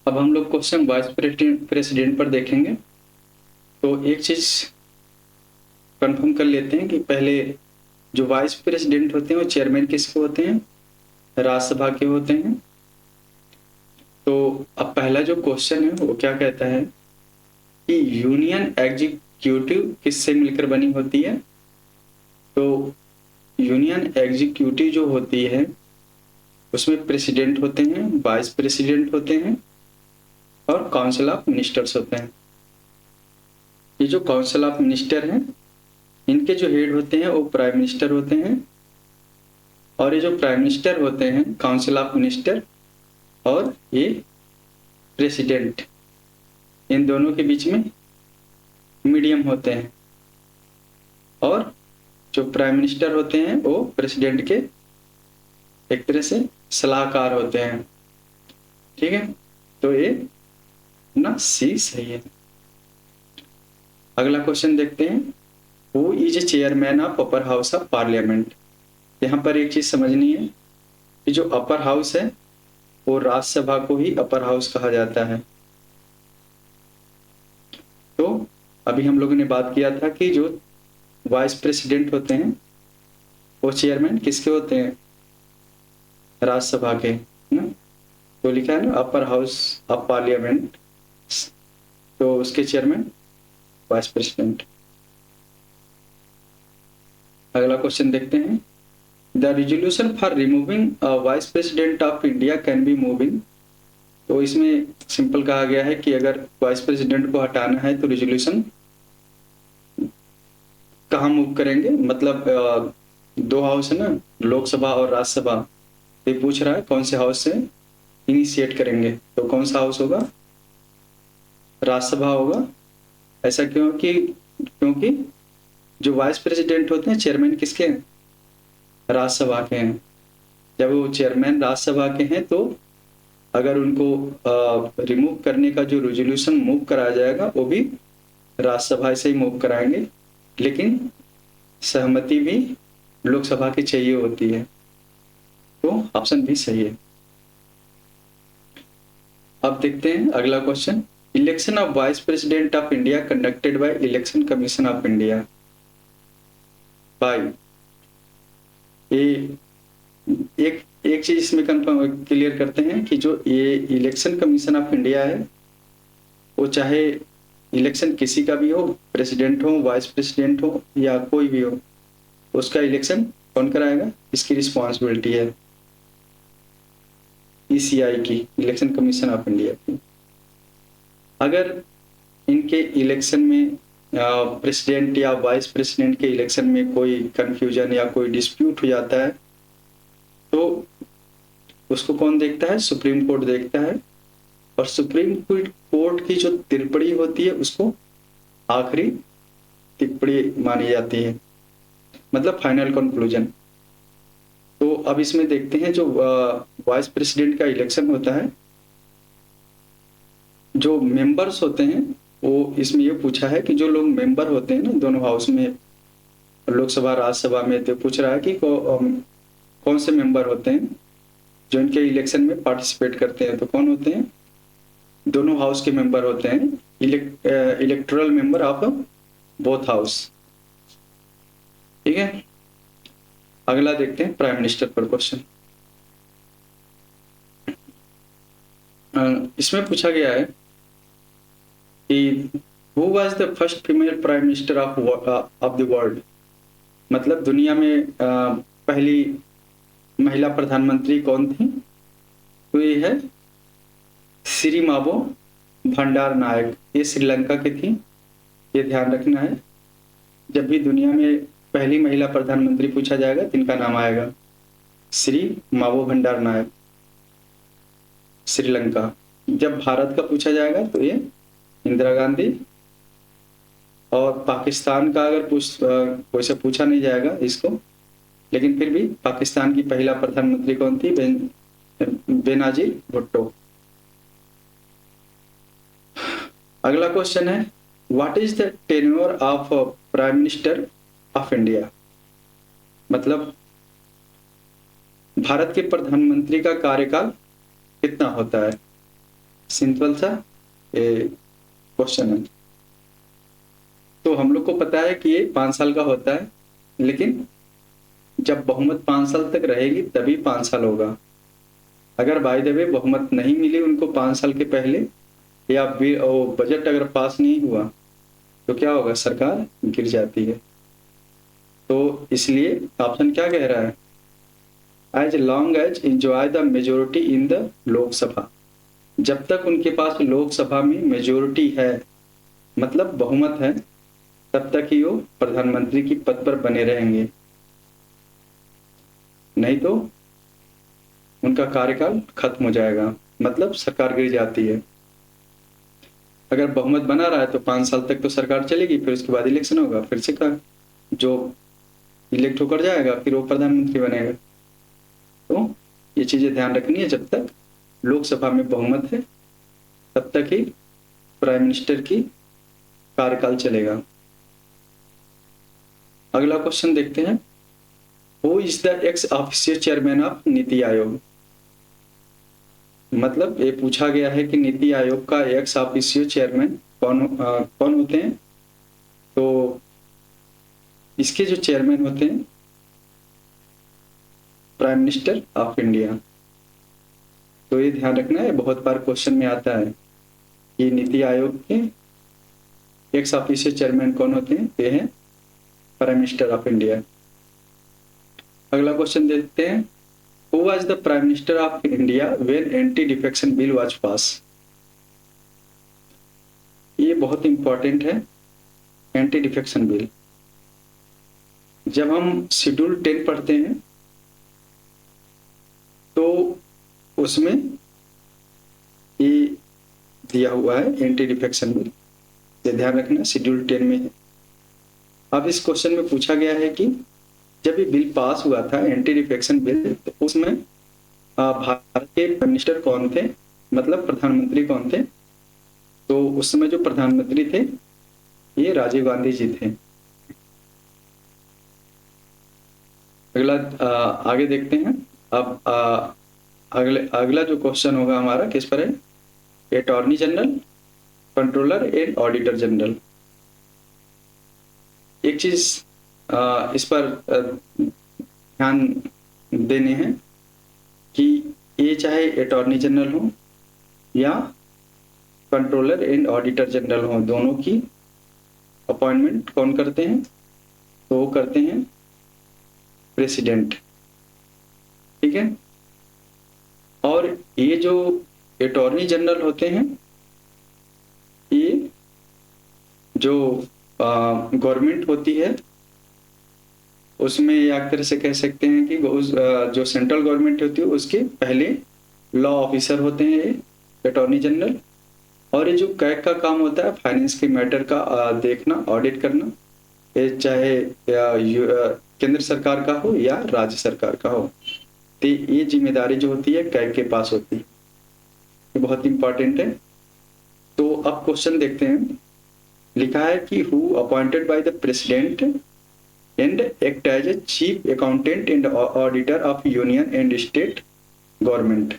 अब हम लोग क्वेश्चन वाइस प्रेसिडेंट पर देखेंगे। तो एक चीज कंफर्म कर लेते हैं कि पहले जो वाइस प्रेसिडेंट होते हैं वो चेयरमैन किसके होते हैं? राज्यसभा के होते हैं। तो अब पहला जो क्वेश्चन है वो क्या कहता है कि यूनियन एग्जीक्यूटिव किससे मिलकर बनी होती है? तो यूनियन एग्जीक्यूटिव जो होती है उसमें प्रेसिडेंट होते हैं, वाइस प्रेसिडेंट होते हैं और काउंसिल ऑफ मिनिस्टर्स होते हैं। ये जो काउंसिल ऑफ मिनिस्टर हैं इनके जो हेड होते हैं वो प्राइम मिनिस्टर होते हैं, और ये जो प्राइम मिनिस्टर होते हैं काउंसिल ऑफ मिनिस्टर और ये प्रेसिडेंट, इन दोनों के बीच में मीडियम होते हैं। और जो प्राइम मिनिस्टर होते हैं वो प्रेसिडेंट के एक तरह से सलाहकार होते हैं। ठीक है, तो ये ना सी सही है। अगला क्वेश्चन देखते हैं, who is chairman of upper house of parliament. यहाँ पर एक चीज समझनी है कि जो अपर हाउस है वो राज्यसभा को ही अपर हाउस कहा जाता है। तो अभी हम लोगों ने बात किया था कि जो वाइस प्रेसिडेंट होते हैं वो चेयरमैन किसके होते हैं? राज्यसभा के ना। तो लिखा है ना अपर हाउस ऑफ पार्लियामेंट, तो उसके चेयरमैन वाइस प्रेसिडेंट। अगला क्वेश्चन देखते हैं, the resolution for removing vice president of India can be moving. तो इसमें सिंपल कहा गया है कि अगर वाइस प्रेसिडेंट को हटाना है तो रिजोल्यूशन कहाँ मूव करेंगे? मतलब दो हाउस है ना, लोकसभा और राज्यसभा। ये पूछ रहा है कौन से हाउस से इनिशिएट करेंगे, तो कौन सा हाउस होगा? राज्यसभा होगा। ऐसा क्योंकि जो वाइस प्रेसिडेंट होते हैं चेयरमैन किसके हैं? राज्यसभा के हैं। जब वो चेयरमैन राज्यसभा के हैं तो अगर उनको रिमूव करने का जो रेजोल्यूशन मूव कराया जाएगा वो भी राज्यसभा से ही मूव कराएंगे, लेकिन सहमति भी लोकसभा की चाहिए होती है। तो ऑप्शन भी सही है। अब देखते हैं अगला question, election of vice president of India conducted by election commission of India by. ये एक एक चीज इसमें कंफर्म क्लियर करते हैं कि जो ये इलेक्शन कमीशन ऑफ इंडिया है वो चाहे इलेक्शन किसी का भी हो, प्रेसिडेंट हो, वाइस प्रेसिडेंट हो या कोई भी हो, उसका इलेक्शन कौन कराएगा? इसकी रिस्पॉन्सिबिलिटी है ईसीआई की, इलेक्शन कमीशन ऑफ इंडिया की। अगर इनके इलेक्शन में प्रेसिडेंट या वाइस प्रेसिडेंट के इलेक्शन में कोई कंफ्यूजन या कोई डिस्प्यूट हो जाता है तो उसको कौन देखता है? सुप्रीम कोर्ट देखता है, और सुप्रीम कोर्ट की जो टिप्पणी होती है उसको आखिरी टिप्पणी मानी जाती है, मतलब फाइनल कंक्लूजन। तो अब इसमें देखते हैं जो वाइस प्रेसिडेंट का इलेक्शन होता है, जो मेंबर्स होते हैं वो इसमें ये पूछा है कि जो लोग मेंबर होते हैं ना दोनों हाउस में, लोकसभा राज्यसभा में, तो पूछ रहा है कि कौन से मेंबर होते हैं जो इनके इलेक्शन में पार्टिसिपेट करते हैं। तो कौन होते हैं? दोनों हाउस के मेंबर होते हैं, electoral member of both house. ठीक है, अगला देखते हैं प्राइम मिनिस्टर पर क्वेश्चन। इसमें पूछा गया है कि who was the first female prime minister of the world. मतलब दुनिया में पहली महिला प्रधानमंत्री कौन थी? तो ये है श्री मावो भंडार नायक। ये श्रीलंका की थी, ये ध्यान रखना है। जब भी दुनिया में पहली महिला प्रधानमंत्री पूछा जाएगा तो इनका नाम आएगा, श्री मावो भंडार नायक, श्रीलंका। जब भारत का पूछा जाएगा तो ये इंदिरा गांधी। और पाकिस्तान का अगर कोई से पूछा नहीं जाएगा इसको, लेकिन फिर भी पाकिस्तान की पहला प्रधानमंत्री कौन थी? बेनाजीर भुट्टो। अगला क्वेश्चन है, what is the tenure of prime minister of India. मतलब भारत के प्रधानमंत्री का कार्यकाल कितना होता है? सिंपल सा क्वेश्चन है। तो हम लोग को पता है कि ये 5 साल का होता है, लेकिन जब बहुमत 5 साल तक रहेगी तभी 5 साल होगा। अगर बाय द वे बहुमत नहीं मिली उनको 5 साल के पहले, या बजट अगर पास नहीं हुआ, तो क्या होगा, सरकार गिर जाती है। तो इसलिए ऑप्शन क्या कह रहा है, as long as enjoy the majority in the Lok Sabha, जब तक उनके पास लोकसभा में मेजोरिटी है, मतलब बहुमत है, तब तक ही वो प्रधानमंत्री की पद पर बने रहेंगे, नहीं तो उनका कार्यकाल खत्म हो जाएगा, मतलब सरकार गिर जाती है। अगर बहुमत बना रहा है तो 5 साल तक तो सरकार चलेगी, फिर उसके बाद इलेक्शन होगा, फिर से का जो इलेक्ट होकर जाएगा फिर वो प्रधानमंत्री बनेगा। तो ये चीजें ध्यान रखनी है, जब तक लोकसभा में बहुमत है तब तक ही प्राइम मिनिस्टर की कार्यकाल चलेगा। अगला क्वेश्चन देखते हैं, who is the x official chairman of NITI Aayog. मतलब ये पूछा गया है कि नीति आयोग का एक्स ऑफिशियल चेयरमैन कौन होते हैं। तो इसके जो चेयरमैन होते हैं प्राइम मिनिस्टर ऑफ इंडिया। तो ये ध्यान रखना है, बहुत बार क्वेश्चन में आता है कि नीति आयोग के एक्स ऑफिशियल चेयरमैन कौन होते हैं, ये हैं प्राइम मिनिस्टर ऑफ इंडिया। अगला क्वेश्चन देखते हैं, who was the prime minister of India when anti defection bill was pass. ये बहुत इंपॉर्टेंट है, एंटी डिफेक्शन बिल। जब हम शेड्यूल 10 पढ़ते हैं तो उसमें ये दिया हुआ है एंटी डिफेक्शन बिल, ये ध्यान रखना, शेड्यूल 10 में है। अब इस क्वेश्चन में पूछा गया है कि जब ये बिल पास हुआ था एंटी डिफेक्शन बिल, तो उसमें भारत के प्राइम मिनिस्टर कौन थे, मतलब प्रधानमंत्री कौन थे। तो उस समय जो प्रधानमंत्री थे ये राजीव गांधी जी थे। अगला आगे देखते हैं। अब अगला जो क्वेश्चन होगा हमारा किस पर है, attorney general, controller and auditor general. एक चीज इस पर ध्यान देने हैं कि ये चाहे अटॉर्नी जनरल हो या कंट्रोलर एंड ऑडिटर जनरल हो, दोनों की अपॉइंटमेंट कौन करते हैं, तो वो करते हैं प्रेसिडेंट, ठीक है। और ये जो अटॉर्नी जनरल होते हैं, ये जो गवर्नमेंट होती है उसमें एक तरह से कह सकते हैं कि उस जो सेंट्रल गवर्नमेंट होती है उसके पहले लॉ ऑफिसर होते हैं ये अटॉर्नी जनरल। और ये जो कैग का काम होता है फाइनेंस के मैटर का देखना, ऑडिट करना, ये चाहे केंद्र सरकार का हो या राज्य सरकार का हो, तो ये जिम्मेदारी जो होती है कैग के पास होती है, ये बहुत इंपॉर्टेंट है। तो अब क्वेश्चन देखते हैं, लिखा है कि who appointed by the president and act as a chief accountant and auditor of union and state government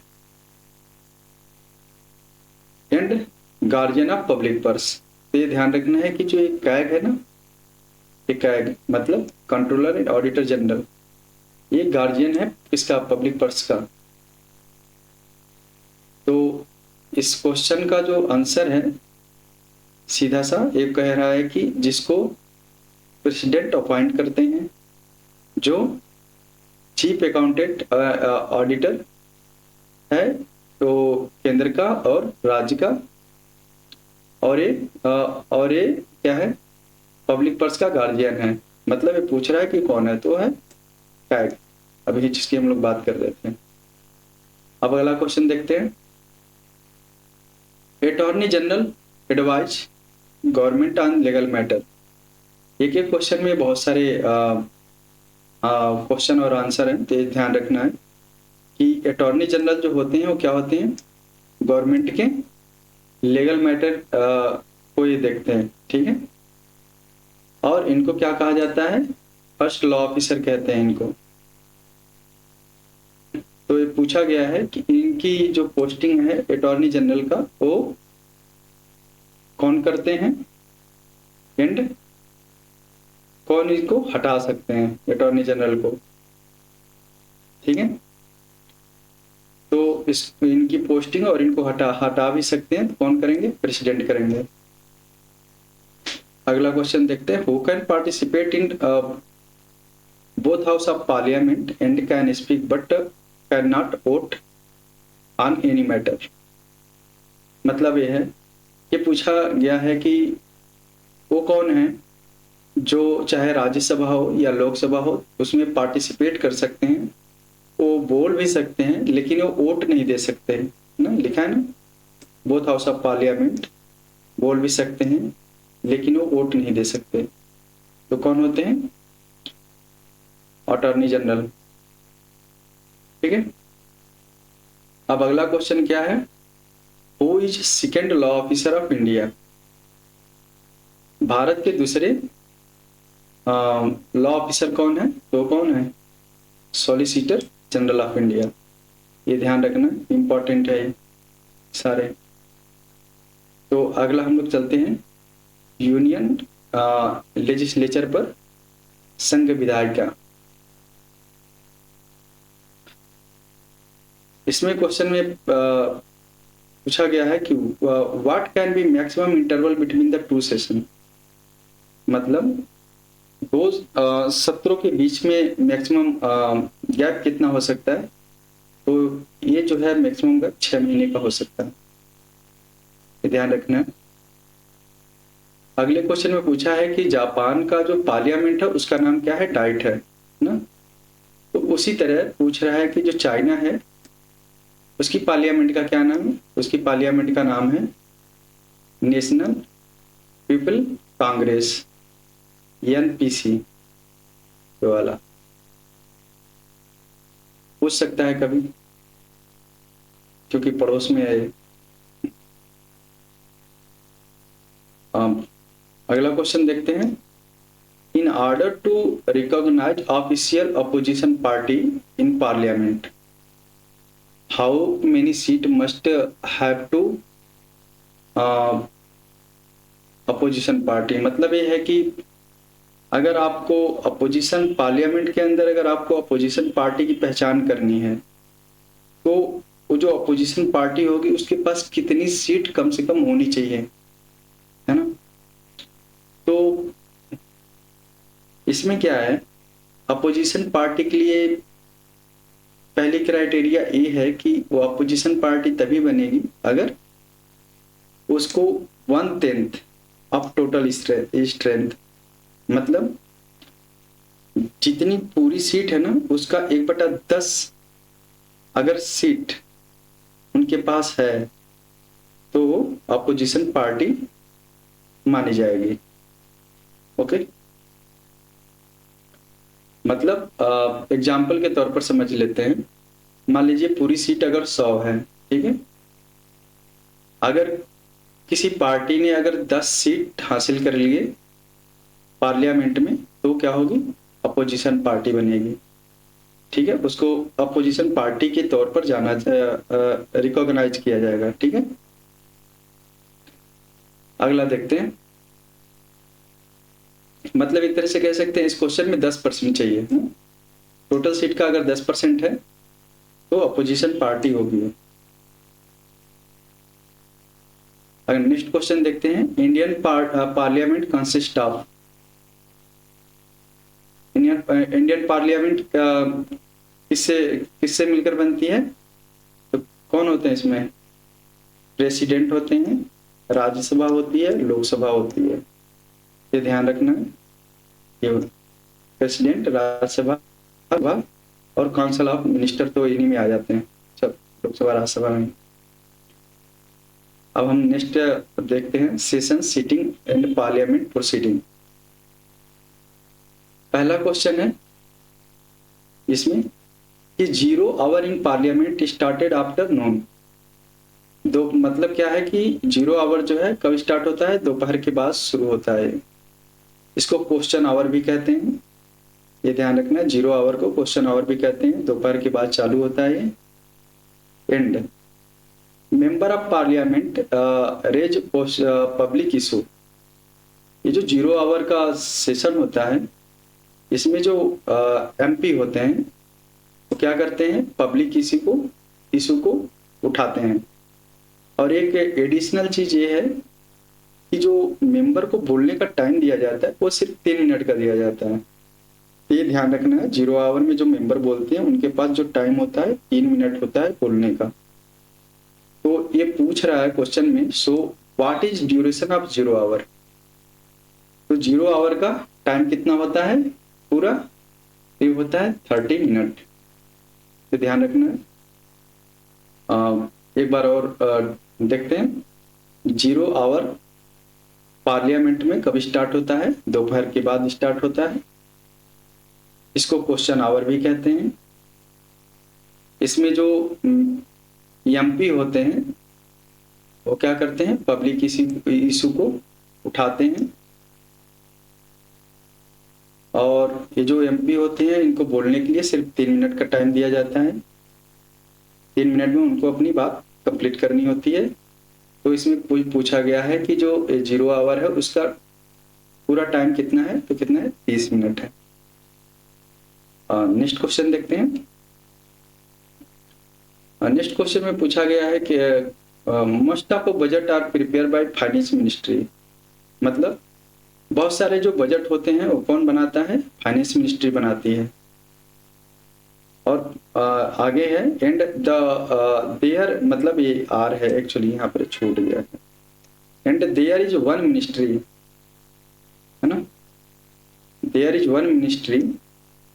and guardian of public purse. तो ये ध्यान रखना है कि जो एक कैग है ना, ये कैग मतलब कंट्रोलर एंड ऑडिटर जनरल, ये गार्जियन है इसका, पब्लिक पर्स का। तो इस क्वेश्चन का जो आंसर है सीधा सा ये कह रहा है कि जिसको प्रेसिडेंट अपॉइंट करते हैं, जो चीफ अकाउंटेंट ऑडिटर है तो केंद्र का और राज्य का, और ये क्या है, पब्लिक पर्स का गार्जियन है। मतलब ये पूछ रहा है कि कौन है, तो है कैग, अभी जिसकी हम लोग बात कर रहे थे। अब अगला क्वेश्चन देखते हैं, attorney general advise government on legal matter. एक एक क्वेश्चन में बहुत सारे क्वेश्चन और आंसर हैं, तो ध्यान रखना है कि अटॉर्नी जनरल जो होते हैं वो क्या होते हैं, गवर्नमेंट के लीगल मैटर को ये देखते हैं, ठीक है। और इनको क्या कहा जाता है, फर्स्ट लॉ ऑफिसर कहते हैं इनको। तो ये पूछा गया है कि इन इनकी जो पोस्टिंग है अटॉर्नी जनरल का वो कौन करते हैं एंड कौन इसको हटा सकते हैं अटॉर्नी जनरल को, ठीक है। तो इस इनकी पोस्टिंग और इनको हटा भी सकते हैं, तो कौन करेंगे, प्रेसिडेंट करेंगे। अगला क्वेश्चन देखते हैं, who can participate in both house of parliament and can speak but can not vote on any matter. मतलब ये है, ये पूछा गया है कि वो कौन है जो चाहे राज्यसभा हो या लोकसभा हो उसमें पार्टिसिपेट कर सकते हैं, वो बोल भी सकते हैं लेकिन वो वोट नहीं दे सकते हैं ना, लिखा है ना, बोथ हाउस ऑफ पार्लियामेंट बोल भी सकते हैं लेकिन वो वोट नहीं दे सकते, तो कौन होते हैं, अटॉर्नी जनरल, ठीक है। अब अगला क्वेश्चन क्या है, who is second law officer of India. Bharat के दूसरे लॉ ऑफिसर कौन है, तो कौन है, सॉलिसिटर जनरल ऑफ इंडिया। ये ध्यान रखना, इंपॉर्टेंट है सारे। तो अगला हम लोग चलते हैं यूनियन लेजिस्लेचर पर संघ विधायिका। इसमें क्वेश्चन में पूछा गया है कि what can be maximum interval between the two session. मतलब दो सत्रों के बीच में मैक्सिमम गैप कितना हो सकता है, तो ये जो है मैक्सिमम गैप 6 महीने का हो सकता है, ये ध्यान रखना है। अगले क्वेश्चन में पूछा है कि जापान का जो पार्लियामेंट है उसका नाम क्या है, डाइट है ना। तो उसी तरह पूछ रहा है कि जो चाइना है उसकी पार्लियामेंट का क्या नाम है, उसकी पार्लियामेंट का नाम है नेशनल पीपल कांग्रेस, NPC वाला। पूछ सकता है कभी क्योंकि पड़ोस में है। अगला क्वेश्चन देखते हैं, in order to recognize official opposition party in parliament how many seat must have to opposition party. मतलब ये है कि अगर आपको अपोजिशन पार्लियामेंट के अंदर अगर आपको अपोजिशन पार्टी की पहचान करनी है तो वो जो अपोजिशन पार्टी होगी उसके पास कितनी सीट कम से कम होनी चाहिए, है ना। तो इसमें क्या है, अपोजिशन पार्टी के लिए पहली क्राइटेरिया ये है कि वो अपोजिशन पार्टी तभी बनेगी अगर उसको 1/10 ऑफ टोटल स्ट्रेंथ, मतलब जितनी पूरी सीट है ना उसका 1/10 अगर सीट उनके पास है तो वो अपोजिशन पार्टी मानी जाएगी। ओके, मतलब एग्जाम्पल के तौर पर समझ लेते हैं, मान लीजिए पूरी सीट अगर 100 है, ठीक है, अगर किसी पार्टी ने अगर 10 सीट हासिल कर लिए पार्लियामेंट में तो क्या होगी, अपोजिशन पार्टी बनेगी, ठीक है, उसको अपोजिशन पार्टी के तौर पर जाना रिकॉग्नाइज किया जाएगा, ठीक है। अगला देखते हैं, मतलब एक तरह से कह सकते हैं इस क्वेश्चन में 10% चाहिए, टोटल सीट का अगर 10% है तो अपोजिशन पार्टी होगी। अगर नेक्स्ट क्वेश्चन देखते हैं, Indian parliament consist of, Indian parliament किससे मिलकर बनती है, तो कौन होते हैं इसमें, प्रेसिडेंट होते हैं, राज्यसभा होती है, लोकसभा होती है, ये ध्यान रखना है। ये प्रेसिडेंट, राज्यसभा और काउंसिल ऑफ मिनिस्टर तो इन्हीं में आ जाते हैं, सब लोकसभा राज्यसभा में। अब हम नेक्स्ट देखते हैं, session sitting and parliament proceeding. पहला क्वेश्चन है इसमें कि 0 hour in parliament started afternoon. दो मतलब क्या है कि 0 आवर जो है कब स्टार्ट होता है, दोपहर के बाद शुरू होता है, इसको क्वेश्चन आवर भी कहते हैं, ये ध्यान रखना है। 0 आवर को क्वेश्चन आवर भी कहते हैं, दोपहर के बाद चालू होता है। And member of parliament raise public issue. ये जो 0 आवर का सेशन होता है, इसमें जो एमपी होते हैं वो क्या करते हैं, पब्लिक इशू को उठाते हैं। और एक एडिशनल चीज ये है कि जो मेंबर को बोलने का टाइम दिया जाता है वो सिर्फ 3 मिनट का दिया जाता है। ये ध्यान रखना है, 0 आवर में जो मेंबर बोलते हैं उनके पास जो टाइम होता है 3 मिनट होता है बोलने का। तो ये पूछ रहा है क्वेश्चन में, so what is duration of 0 hour. तो 0 आवर का टाइम कितना होता है पूरा, ये होता है 30 मिनट। तो ध्यान रखना है। एक बार और देखते हैं, 0 आवर पार्लियामेंट में कब स्टार्ट होता है, दोपहर के बाद स्टार्ट होता है। इसको क्वेश्चन आवर भी कहते हैं। इसमें जो एमपी होते हैं वो क्या करते हैं, पब्लिक इशू को उठाते हैं। और ये जो एमपी होते हैं इनको बोलने के लिए सिर्फ 3 मिनट का टाइम दिया जाता है। 3 मिनट में उनको अपनी बात कंप्लीट करनी होती है। तो इसमें पूछा गया है कि जो 0 आवर है उसका पूरा टाइम कितना है, तो कितना है, 30 मिनट है। नेक्स्ट क्वेश्चन देखते हैं। नेक्स्ट क्वेश्चन में पूछा गया है कि most of budget are prepare by finance ministry. मतलब बहुत सारे जो बजट होते हैं वो कौन बनाता है, फाइनेंस मिनिस्ट्री बनाती है। और आगे है एंड द देयर, मतलब ये आर है एक्चुअली, यहाँ पर छूट गया है। And there is one ministry, है ना, there is one ministry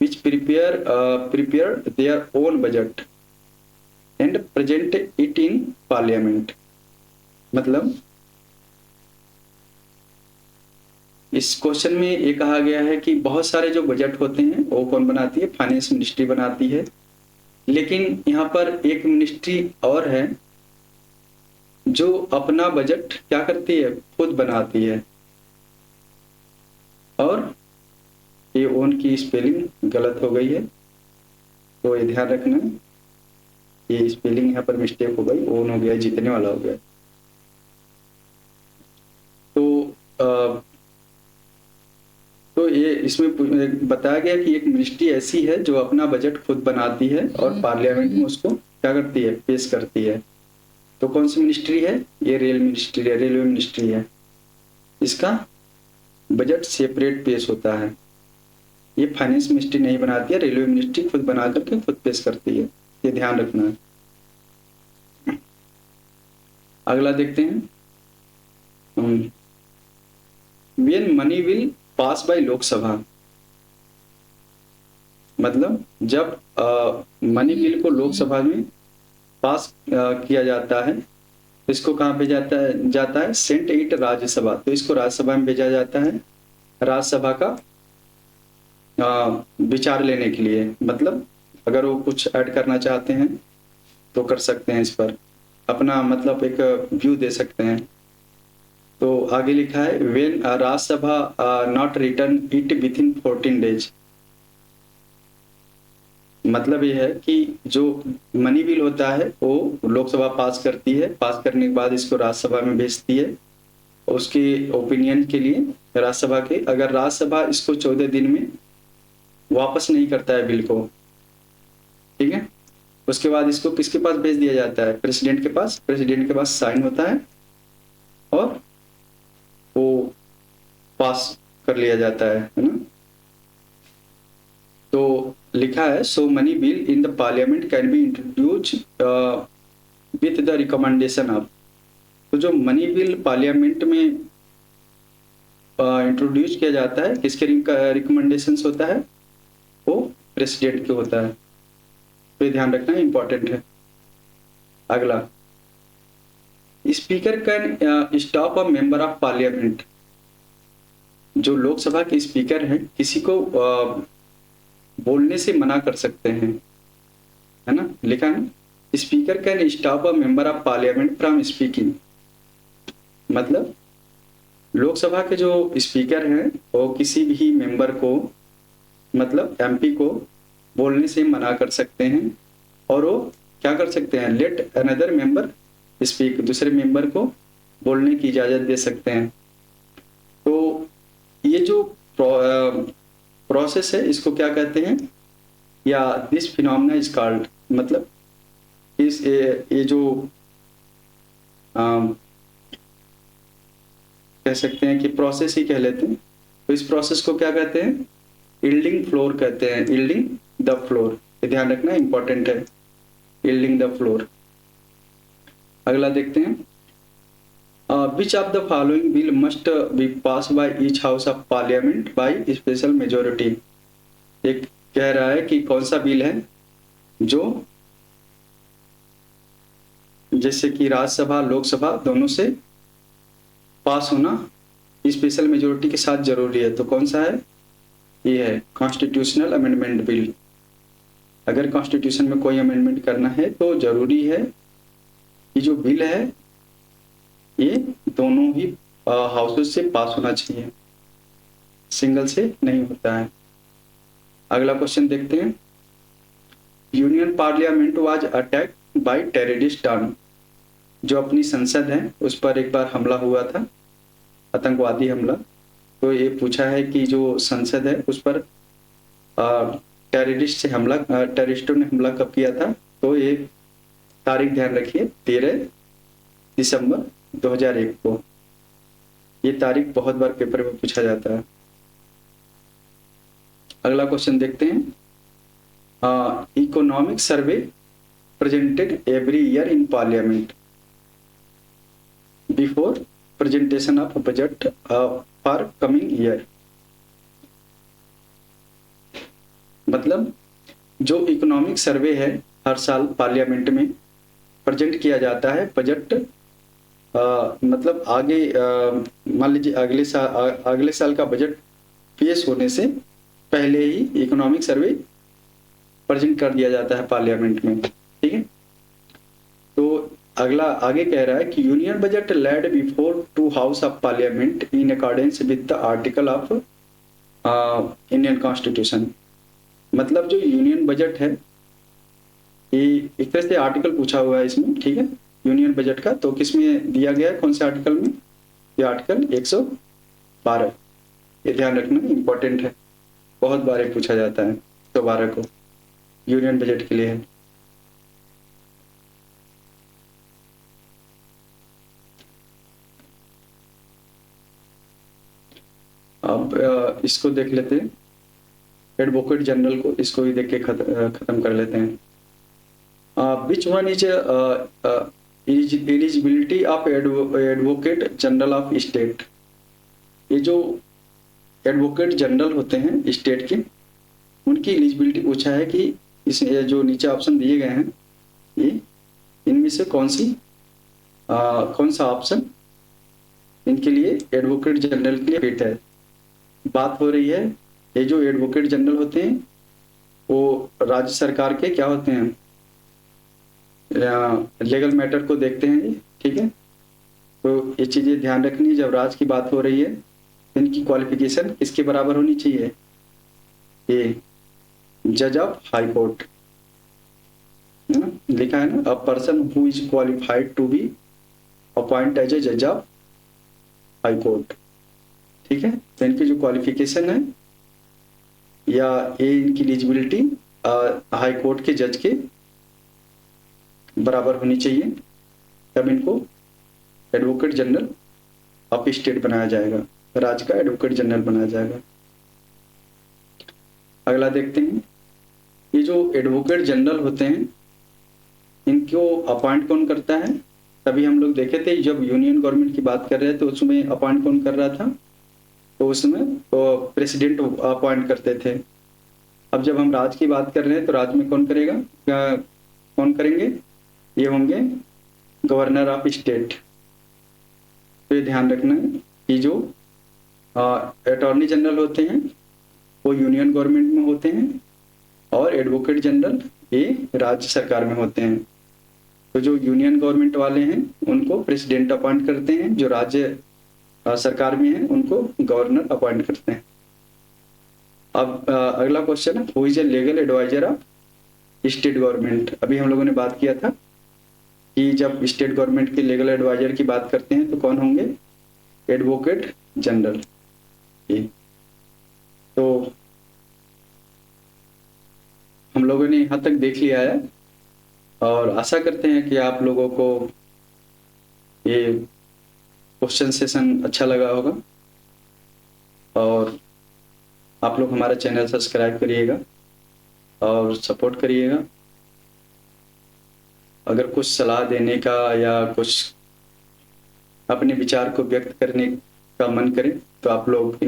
which prepare their own budget and present it in parliament। मतलब इस क्वेश्चन में ये कहा गया है कि बहुत सारे जो बजट होते हैं वो कौन बनाती है, फाइनेंस मिनिस्ट्री बनाती है। लेकिन यहाँ पर एक मिनिस्ट्री और है जो अपना बजट क्या करती है, खुद बनाती है। और ये ओन की स्पेलिंग गलत हो गई है, तो ये ध्यान रखना, ये स्पेलिंग यहाँ पर मिस्टेक हो गई, ओन हो गया, जीतने वाला हो गया। तो ये इसमें बताया गया कि एक मिनिस्ट्री ऐसी है जो अपना बजट खुद बनाती है और पार्लियामेंट में उसको क्या करती है, पेश करती है। तो कौन सी मिनिस्ट्री है, ये रेलवे मिनिस्ट्री है। इसका बजट सेपरेट पेश होता है। ये फाइनेंस मिनिस्ट्री नहीं बनाती है, रेलवे मिनिस्ट्री खुद बना करके खुद पेश करती है, ये ध्यान रखना है। अगला देखते हैं, when money will pass by Lok Sabha. मतलब जब मनी बिल को लोकसभा में पास किया जाता है तो इसको कहाँ भेजा जाता है, सेंट इट राज्यसभा। तो इसको राज्यसभा में भेजा जाता है, राज्यसभा का विचार लेने के लिए। मतलब अगर वो कुछ ऐड करना चाहते हैं तो कर सकते हैं, इस पर अपना मतलब एक व्यू दे सकते हैं। तो आगे लिखा है when Rajya Sabha not return it with in 14 days. मतलब ये है कि जो मनी बिल होता है वो लोकसभा पास करती है, पास करने के बाद इसको राज्यसभा में भेजती है उसके ओपिनियन के लिए राज्यसभा के। अगर राज्यसभा इसको 14 दिन में वापस नहीं करता है बिल को, ठीक है, उसके बाद इसको किसके पास भेज दिया जाता है, प्रेसिडेंट के पास। प्रेसिडेंट के पास साइन होता है और वो पास कर लिया जाता है ना। तो लिखा है so money bill in the parliament can be introduce with the recommendation of. तो जो मनी बिल पार्लियामेंट में इंट्रोड्यूस किया जाता है, किसके रिकमेंडेशंस होता है, वो प्रेसिडेंट के होता है। तो ये ध्यान रखना इंपॉर्टेंट है। अगला, speaker can stop a member of parliament. जो लोकसभा के स्पीकर हैं किसी को बोलने से मना कर सकते हैं, है ना, लिखा है speaker can stop a member of parliament from speaking. मतलब लोकसभा के जो स्पीकर हैं वो किसी भी मेंबर को, मतलब एमपी को बोलने से मना कर सकते हैं और वो क्या कर सकते हैं, लेट अनदर मेंबर स्पीक, दूसरे मेंबर को बोलने की इजाजत दे सकते हैं। तो ये जो प्रोसेस है इसको क्या कहते हैं, या दिस फिनोमेना इज कॉल्ड, मतलब ये जो कह सकते हैं कि प्रोसेस ही कह लेते हैं। तो इस प्रोसेस को क्या कहते हैं, यील्डिंग फ्लोर कहते हैं, यील्डिंग द फ्लोर, ये ध्यान रखना इंपॉर्टेंट है, यील्डिंग द फ्लोर। अगला देखते हैं, which of the following bill must be pass by each house of parliament by special majority. एक कह रहा है कि कौन सा बिल है जो जैसे कि राज्यसभा लोकसभा दोनों से पास होना स्पेशल मेजोरिटी के साथ जरूरी है। तो कौन सा है, ये है कॉन्स्टिट्यूशनल अमेंडमेंट बिल। अगर कॉन्स्टिट्यूशन में कोई अमेंडमेंट करना है तो जरूरी है कि जो बिल है ये दोनों ही हाउसेस से पास होना चाहिए, सिंगल से नहीं होता है। अगला क्वेश्चन देखते हैं, union parliament was attack by terrorist on, जो अपनी संसद है उस पर एक बार हमला हुआ था, आतंकवादी हमला। तो ये पूछा है कि जो संसद है उस पर टेररिस्टों ने हमला कब किया था। तो ये तारीख ध्यान रखिए, 13 दिसंबर 2001 को। ये तारीख बहुत बार पेपर में पूछा जाता है। अगला क्वेश्चन देखते हैं, economic survey presented every year in parliament before presentation of budget for coming year. मतलब जो इकोनॉमिक सर्वे है हर साल पार्लियामेंट में प्रेजेंट किया जाता है बजट, मतलब आगे मान लीजिए अगले साल का बजट पेश होने से पहले ही इकोनॉमिक सर्वे प्रेजेंट कर दिया जाता है पार्लियामेंट में, ठीक है। तो अगला आगे कह रहा है कि union budget laid before to house of parliament in accordance with the article of Indian constitution. मतलब जो यूनियन बजट है ये एक तरह से आर्टिकल पूछा हुआ है इसमें, ठीक है, यूनियन बजट का। तो किस में दिया गया है, कौन से आर्टिकल में, ये आर्टिकल 112, ये ध्यान रखना इंपॉर्टेंट है, बहुत बार पूछा जाता है। 112 को यूनियन बजट के लिए है। अब इसको देख लेते हैं, एडवोकेट जनरल को, इसको भी देख के खत्म कर लेते हैं। Which one is eligibility of advocate general of state. ये जो एडवोकेट जनरल होते हैं स्टेट के, उनकी एलिजिबिलिटी पूछा है कि इस जो नीचे ऑप्शन दिए गए हैं ये इनमें से कौन सा ऑप्शन इनके लिए एडवोकेट जनरल के लिए फिट है। बात हो रही है, ये जो एडवोकेट जनरल होते हैं वो राज्य सरकार के क्या होते हैं, लीगल मैटर को देखते हैं ये, ठीक है। तो ये चीजें ध्यान रखनी है जब राज्य की बात हो रही है। इनकी क्वालिफिकेशन किसके बराबर होनी चाहिए, ये जज ऑफ हाई कोर्ट, लिखा है ना, a person who is qualified to be appoint as a जज ऑफ हाई कोर्ट, ठीक है। तो इनकी जो क्वालिफिकेशन है या ये इनकी एलिजिबिलिटी हाई कोर्ट के जज के बराबर होनी चाहिए, तब इनको एडवोकेट जनरल ऑफ स्टेट बनाया जाएगा, राज्य का एडवोकेट जनरल बनाया जाएगा। अगला देखते हैं, ये जो एडवोकेट जनरल होते हैं इनको अपॉइंट कौन करता है। तभी हम लोग देखे थे जब यूनियन गवर्नमेंट की बात कर रहे थे तो उसमें अपॉइंट कौन कर रहा था, तो उसमें तो प्रेसिडेंट अपॉइंट करते थे। अब जब हम राज्य की बात कर रहे हैं तो राज्य में कौन करेगा, कौन करेंगे, ये होंगे गवर्नर ऑफ स्टेट। तो ये ध्यान रखना है कि जो अटॉर्नी जनरल होते हैं वो यूनियन गवर्नमेंट में होते हैं और एडवोकेट जनरल ये राज्य सरकार में होते हैं। तो जो यूनियन गवर्नमेंट वाले हैं उनको प्रेसिडेंट अपॉइंट करते हैं, जो राज्य सरकार में है उनको गवर्नर अपॉइंट करते हैं। अब अगला क्वेश्चन है, who is a legal advisor of state government, अभी हम लोगों ने बात किया था कि जब स्टेट गवर्नमेंट के लीगल एडवाइजर की बात करते हैं तो कौन होंगे? Advocate general. तो हम लोगों ने यहाँ तक देख लिया है और आशा करते हैं कि आप लोगों को ये क्वेश्चन सेशन अच्छा लगा होगा और आप लोग हमारा चैनल सब्सक्राइब करिएगा और सपोर्ट करिएगा। अगर कुछ सलाह देने का या कुछ अपने विचार को व्यक्त करने का मन करे तो आप लोग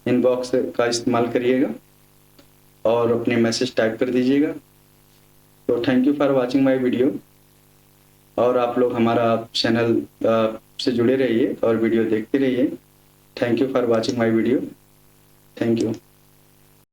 इनबॉक्स का इस्तेमाल करिएगा और अपने मैसेज टाइप कर दीजिएगा। तो thank you for watching my video और आप लोग हमारा चैनल से जुड़े रहिए और वीडियो देखते रहिए। Thank you for watching my video. Thank you.